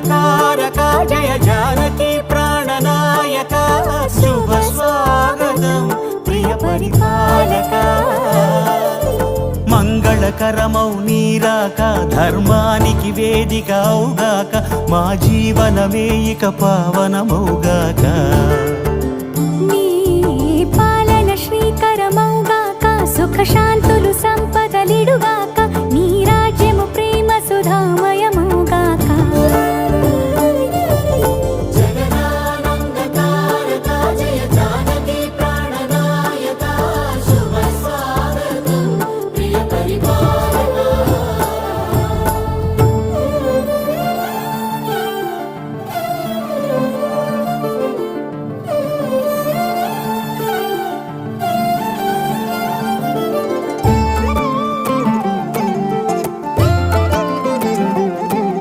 మంగళకారక జయ జానకి ప్రాణనాయక శుభ స్వాగతం ప్రియ పరిపాలక మంగళకరమౌ నీరాక ధర్మానికి వేదిక అవుగాక మా జీవనమే ఇక పావనమౌగాక నీ పాలన శ్రీకరమౌగాక సుఖ శాంతులు సంపదలిడుగా